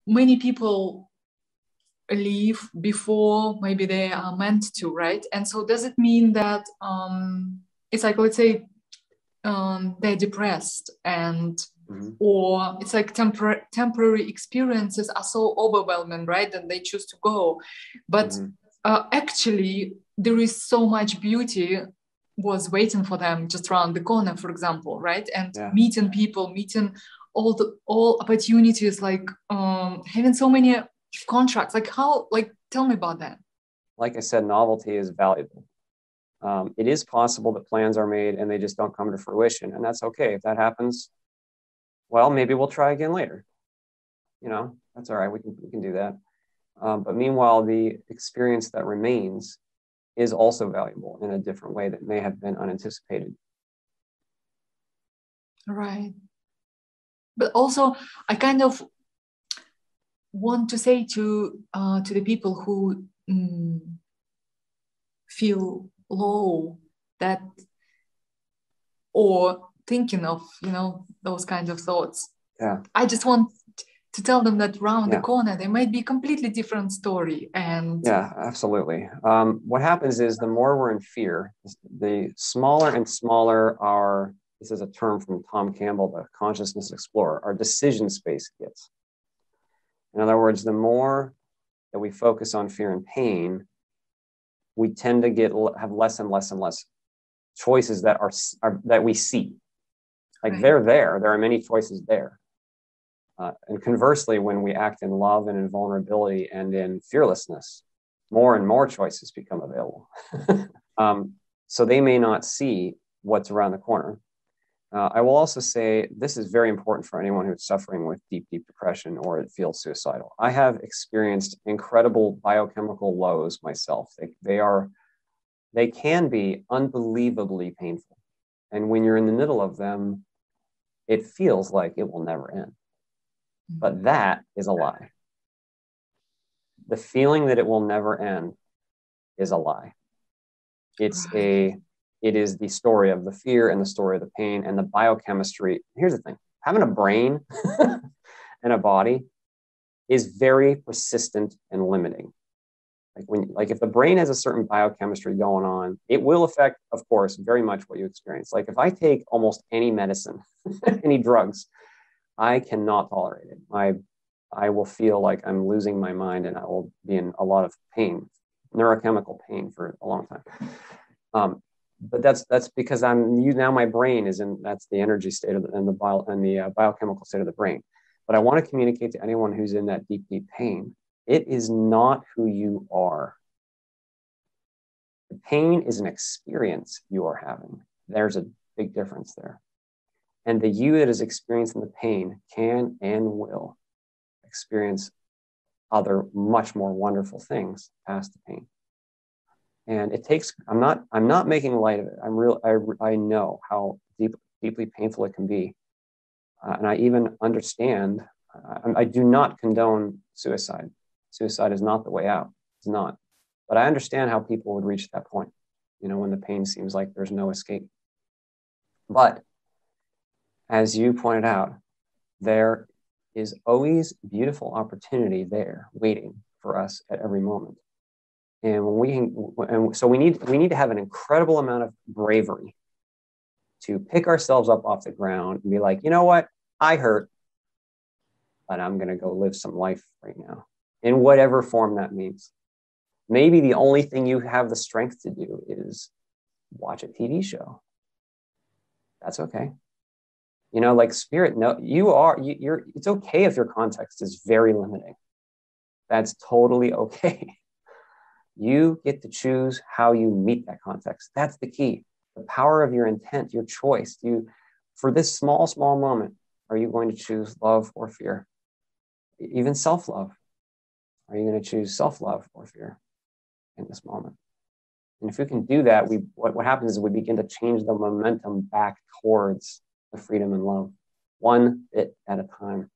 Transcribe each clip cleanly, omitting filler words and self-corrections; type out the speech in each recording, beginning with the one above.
many people leave before maybe they are meant to, right? And so does it mean that it's like, let's say, they're depressed and or it's like temporary experiences are so overwhelming, right? That they choose to go. But actually, there is so much beauty was waiting for them just around the corner, for example, right? And meeting people, meeting all opportunities, like having so many contracts. Like how, like, tell me about that. Like I said, novelty is valuable. It is possible that plans are made and they just don't come to fruition, and that's okay. If that happens, well, maybe we'll try again later. You know, that's all right. We can do that. But meanwhile, the experience that remains is also valuable in a different way that may have been unanticipated. Right. But also, I kind of want to say to the people who feel low, that, or thinking of, you know, those kinds of thoughts. Yeah. I just want to tell them that around the corner there might be a completely different story. And yeah, absolutely. What happens is the more we're in fear, the smaller and smaller our, this is a term from Tom Campbell, the consciousness explorer, our decision space gets. In other words, the more that we focus on fear and pain, we tend to have less and less and less choices that are that we see. Like they're there. There are many choices there. And conversely, when we act in love and in vulnerability and in fearlessness, more and more choices become available. So they may not see what's around the corner. I will also say this is very important for anyone who's suffering with deep, deep depression or feels suicidal. I have experienced incredible biochemical lows myself. They can be unbelievably painful. And when you're in the middle of them, it feels like it will never end. But that is a lie. The feeling that it will never end is a lie. It is the story of the fear and the story of the pain and the biochemistry. Here's the thing, having a brain and a body is very persistent and limiting. Like if the brain has a certain biochemistry going on, it will affect, of course, very much what you experience. Like if I take almost any medicine, any drugs, I cannot tolerate it. I will feel like I'm losing my mind and I will be in a lot of pain, neurochemical pain for a long time. But that's because now my brain is in, that's the energy state of the biochemical state of the brain. But I want to communicate to anyone who's in that deep, deep pain, it is not who you are. The pain is an experience you are having. There's a big difference there. And the you that is experiencing the pain can and will experience other much more wonderful things past the pain. And it takes, I'm not making light of it. I know how deeply painful it can be. And I even understand, I do not condone suicide. Suicide is not the way out. It's not. But I understand how people would reach that point, you know, when the pain seems like there's no escape. But as you pointed out, there is always beautiful opportunity there waiting for us at every moment. And so we need to have an incredible amount of bravery to pick ourselves up off the ground and be like, you know what, I hurt, but I'm going to go live some life right now, in whatever form that means. Maybe the only thing you have the strength to do is watch a TV show. That's okay. You know, like spirit, no, you're, it's okay if your context is very limiting. That's totally okay. You get to choose how you meet that context. That's the key. The power of your intent, your choice. For this small, small moment, are you going to choose love or fear? Even self-love. Are you going to choose self-love or fear in this moment? And if we can do that, what happens is we begin to change the momentum back towards the freedom and love, one bit at a time.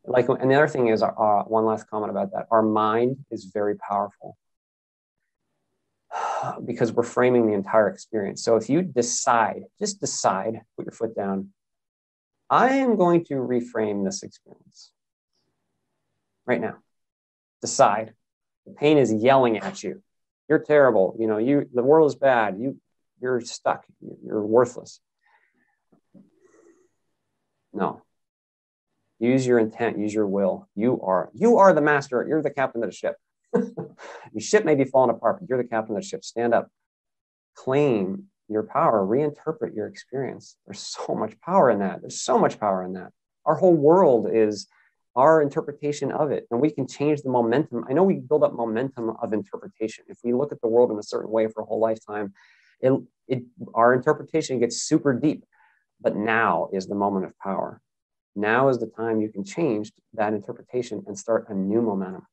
And the other thing is, one last comment about that, our mind is very powerful because we're framing the entire experience. So if you just decide, put your foot down, I am going to reframe this experience. right now. Decide. The pain is yelling at you. You're terrible. You know, the world is bad. You're stuck. You're worthless. No. Use your intent. Use your will. You are the master. You're the captain of the ship. Your ship may be falling apart, but you're the captain of the ship. Stand up. Claim your power. Reinterpret your experience. There's so much power in that. There's so much power in that. Our whole world is our interpretation of it, and we can change the momentum. I know we build up momentum of interpretation. If we look at the world in a certain way for a whole lifetime, our interpretation gets super deep. But now is the moment of power. Now is the time you can change that interpretation and start a new momentum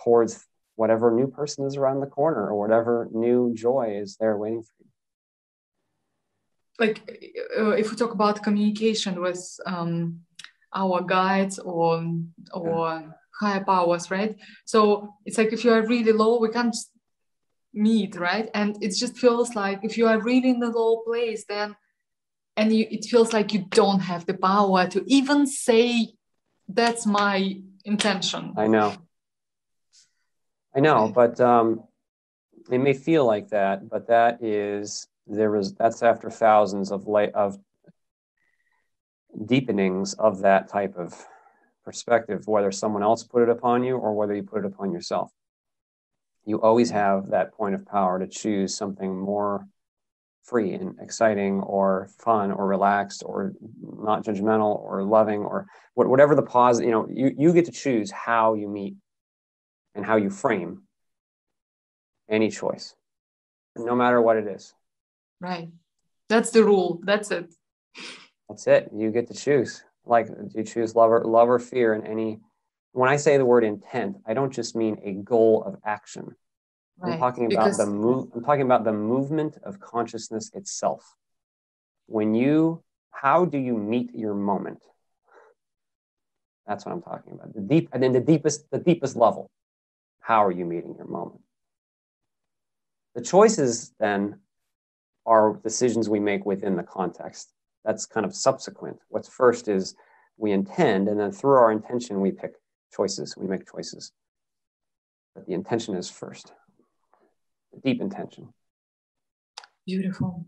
towards whatever new person is around the corner or whatever new joy is there waiting for you. Like if we talk about communication with our guides or higher powers, right? So it's like if you are really low, we can't meet, right? And it just feels like if you are really in the low place, then it feels like you don't have the power to even say, that's my intention. I know, but it may feel like that, but that's after thousands of deepenings of that type of perspective, whether someone else put it upon you or whether you put it upon yourself. You always have that point of power to choose something more free and exciting or fun or relaxed or not judgmental or loving or whatever the positive, you get to choose how you meet and how you frame any choice, no matter what it is. Right. That's the rule. That's it. That's it. You get to choose. Like, you choose love or fear in any. When I say the word intent, I don't just mean a goal of action. Right. I'm talking about the movement of consciousness itself. How do you meet your moment? That's what I'm talking about. The deepest level. How are you meeting your moment? The choices then are decisions we make within the context. That's kind of subsequent. What's first is we intend, and then through our intention, we pick choices. We make choices. But the intention is first. The deep intention. Beautiful.